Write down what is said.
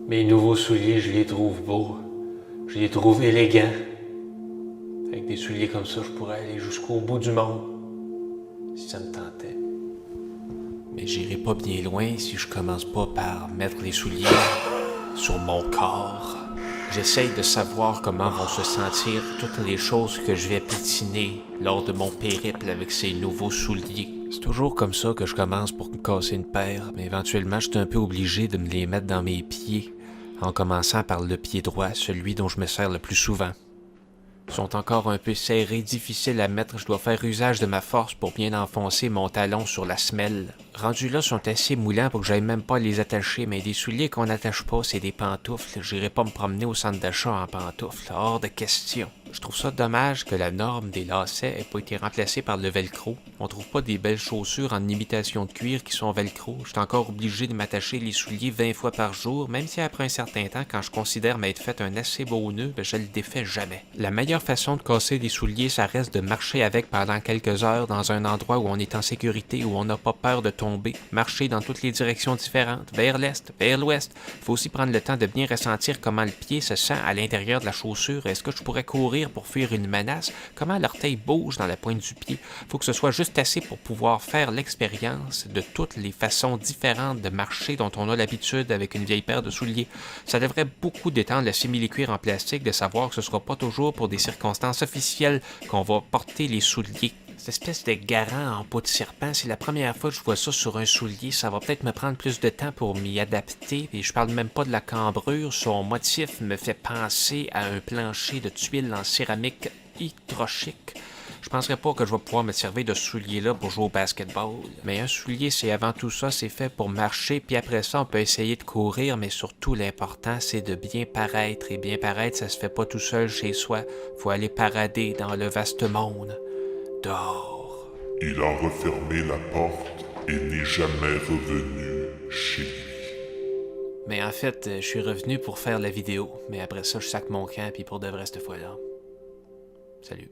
Mes nouveaux souliers, je les trouve beaux. Je les trouve élégants. Avec des souliers comme ça, je pourrais aller jusqu'au bout du monde. Si ça me tentait. Mais j'irai pas bien loin si je commence pas par mettre les souliers sur mon corps. J'essaye de savoir comment vont se sentir toutes les choses que je vais pétiner lors de mon périple avec ces nouveaux souliers. C'est toujours comme ça que je commence pour me casser une paire, mais éventuellement je suis un peu obligé de me les mettre dans mes pieds, en commençant par le pied droit, celui dont je me sers le plus souvent. Ils sont encore un peu serrés, difficiles à mettre, je dois faire usage de ma force pour bien enfoncer mon talon sur la semelle. Rendus là, sont assez moulants pour que j'aille même pas les attacher, mais des souliers qu'on n'attache pas, c'est des pantoufles. J'irai pas me promener au centre d'achat en pantoufles, hors de question. Je trouve ça dommage que la norme des lacets ait pas été remplacée par le velcro. On trouve pas des belles chaussures en imitation de cuir qui sont velcro. Je suis encore obligé de m'attacher les souliers 20 fois par jour, même si après un certain temps, quand je considère m'être fait un assez beau nœud, je le défais jamais. La meilleure façon de casser des souliers, ça reste de marcher avec pendant quelques heures dans un endroit où on est en sécurité, où on n'a pas peur de tomber. Marcher dans toutes les directions différentes, vers l'est, vers l'ouest. Il faut aussi prendre le temps de bien ressentir comment le pied se sent à l'intérieur de la chaussure. Est-ce que je pourrais courir pour fuir une menace? Comment l'orteil bouge dans la pointe du pied? Il faut que ce soit juste assez pour pouvoir faire l'expérience de toutes les façons différentes de marcher dont on a l'habitude avec une vieille paire de souliers. Ça devrait beaucoup détendre le simili-cuir en plastique de savoir que ce ne sera pas toujours pour des circonstances officielles qu'on va porter les souliers. Cette espèce de garant en peau de serpent, c'est la première fois que je vois ça sur un soulier. Ça va peut-être me prendre plus de temps pour m'y adapter. Et je parle même pas de la cambrure. Son motif me fait penser à un plancher de tuiles en céramique ultra chic. Je penserais pas que je vais pouvoir me servir de ce soulier-là pour jouer au basketball. Mais un soulier, c'est avant tout ça, c'est fait pour marcher, puis après ça, on peut essayer de courir, mais surtout, l'important, c'est de bien paraître. Et bien paraître, ça se fait pas tout seul chez soi. Faut aller parader dans le vaste monde. Dehors. Il a refermé la porte et n'est jamais revenu chez lui. Mais en fait, je suis revenu pour faire la vidéo. Mais après ça, je sac mon camp, puis pour de vrai cette fois-là. Salut.